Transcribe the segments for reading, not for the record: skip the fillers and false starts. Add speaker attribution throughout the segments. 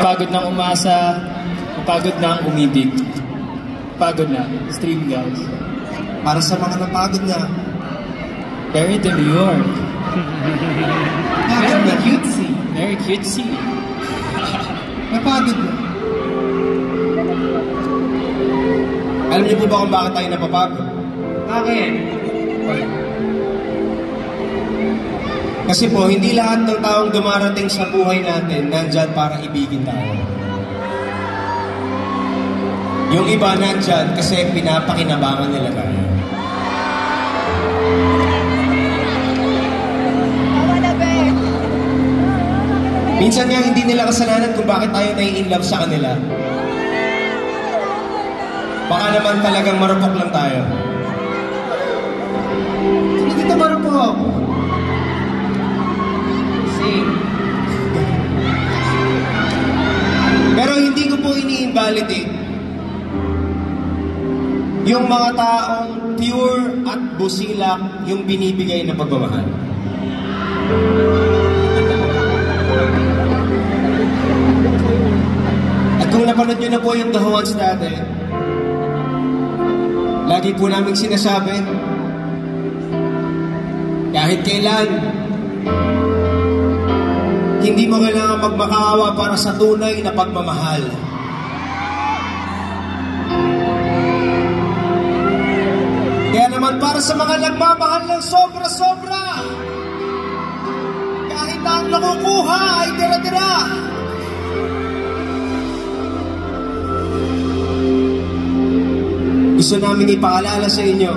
Speaker 1: Pagod ng umasa, pagod ng umibig. Pagod na. Stream guys.
Speaker 2: Para sa mga napagod na.
Speaker 1: Very to New York.
Speaker 2: Very cutesy.
Speaker 1: Very cutesy.
Speaker 2: Napagod na. Alam niyo po ba kung bakit tayo napapagod?
Speaker 1: Bakit?
Speaker 2: Kasi po, hindi lahat ng taong dumarating sa buhay natin nandyan para ibigin tayo. Yung iba nandyan kasi pinapakinabangan nila tayo. Minsan nga hindi nila kasalanan kung bakit tayo nai-inlove sa kanila. Baka naman talagang marupok lang tayo. Hindi kita marupok. Pero hindi ko po ini-invalidate yung mga taong pure at busilak yung binibigay na pagmamahal. At kung napanood nyo na po yung The Who Wants dati, lagi po namin sinasabi, kahit kailan, hindi mo kailangan magmakaawa para sa tunay na pagmamahal. Kaya naman para sa mga nagmamahal ng sobra-sobra, kahit na ang nakukuha ay tira-tira, gusto namin ipaalala sa inyo,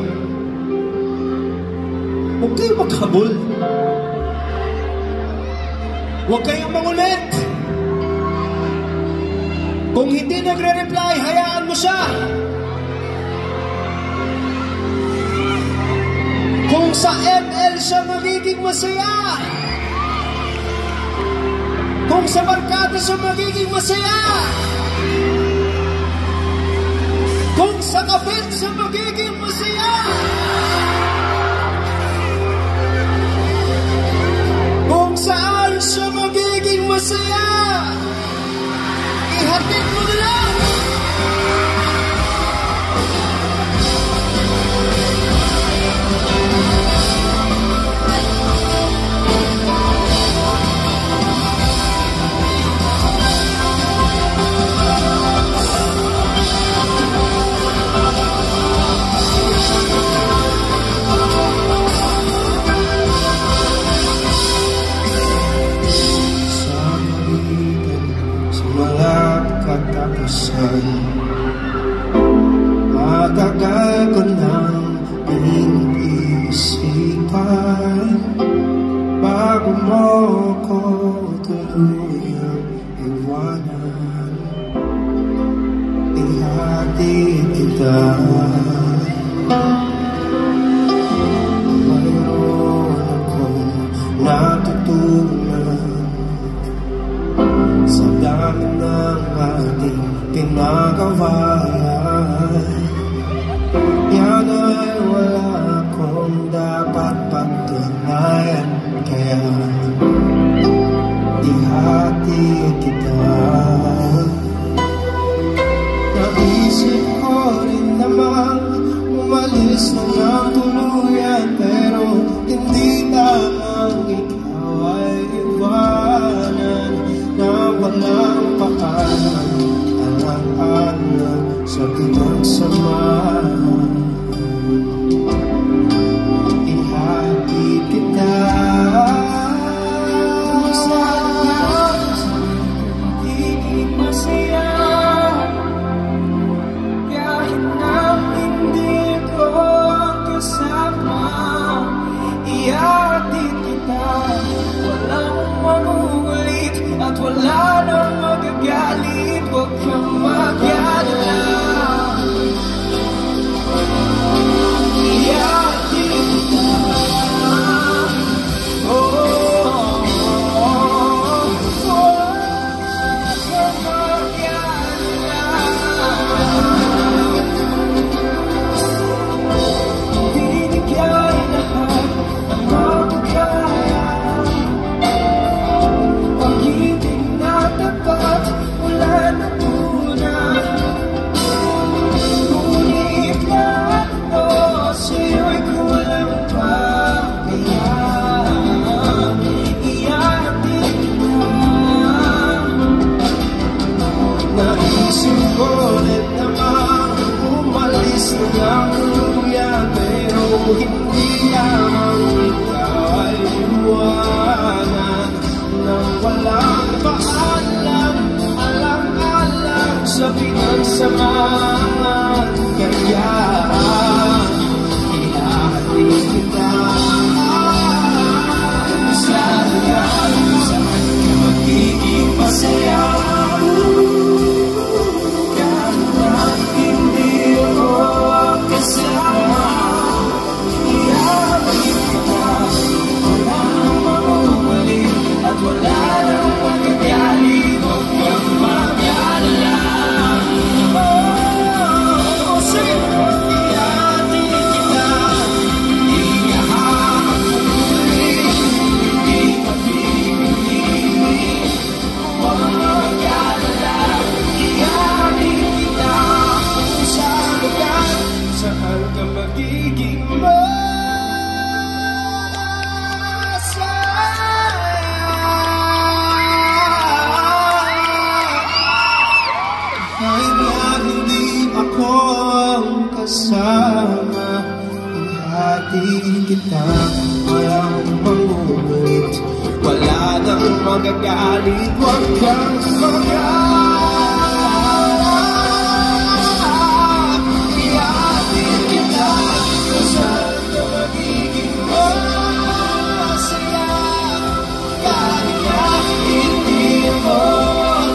Speaker 2: huwag kayo maghabol. Huwag kayong mangulit. Kung hindi nagre-reply, hayaan mo siya. Kung sa ML siya magiging masaya, kung sa barkada siya magiging masaya, kung sa kabit siya magiging masaya, kung saan siya magiging masaya, ihatid mo na lang. Matagal ko nang iniisipan bago mo ko tuluyang iwanan. Ihatid kita, mayroon akong natutunan sa dami ng ating pinagawa. Yan ay wala akong dapat pagtunayan, kaya ihatid kita. Naisip ko rin naman umalis na ng tuluyan, pero hindi tamang ikaw ay iwanan na walang pakanan, anak-anak sa pinagsamahan. Ihatid kita sa pagiging masaya, kahit na hindi ko kasama. Ihatid kita, walang magugulit at wala nang magagalit. Huwag kang mag-alala, Ngunit namang umalis ng luya, pero hindi lamang ikaw ay iwanan nang walang paalam, alang-alang sa pinagsamahan. Kaya ihahati kita sa lugar kung saan ka magiging masaya. Kahit hindi ako kasama, ihahati kita. Wala nang mauuli at wala nang magagali. Huwag kang mag-alala. Saan ka magiging kahit na hindi ako ang kasama, ihati kita, walang mangulit, wala nang magagalit. Huwag kang mag-alala. Ihati kita, kung saan ka magiging masaya. Kahit na hindi ako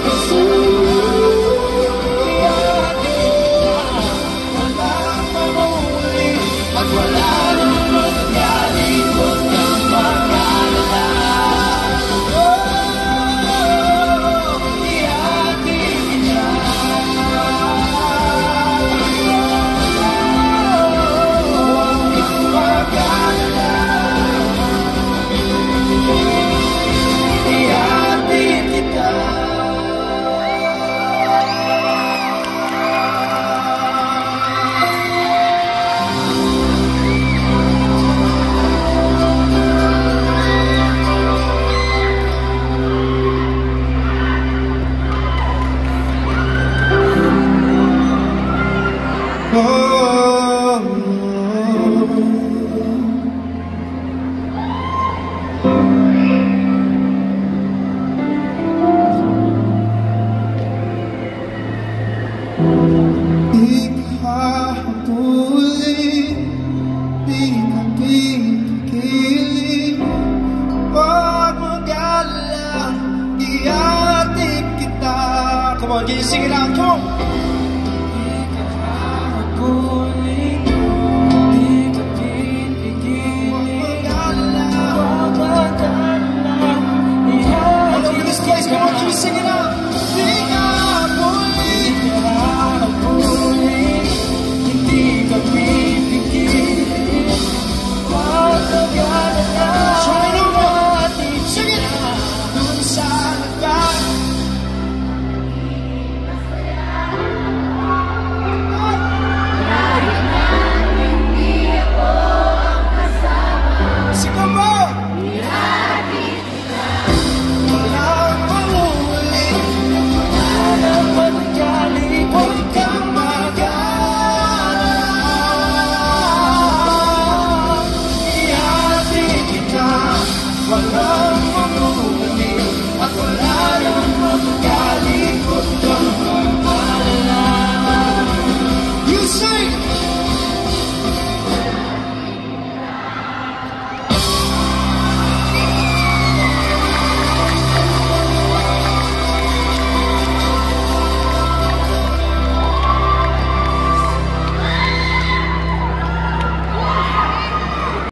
Speaker 2: kasama, at wala nang magagalit. Huwag kang mag-alala. Ihati kita. Huwag kang mag-alala. Ihati kita. Di ka hatulit, di ka pipigilan. Huwag mag-alala, ihatid kita. Come on, can you sing it out? Come on. Di ka hatulit, di ka pipigilan. Huwag mag-alala, ihatid kita. All over this place, come on, can you sing it out? Di ka hatulit, hindi ka pipigilin. Huwag mag-alala. Sing it! Dun sa lugar sigaw mo! Walang mahuli, walang magaling. Huwag kang mag-alala. Ihati kita. Walang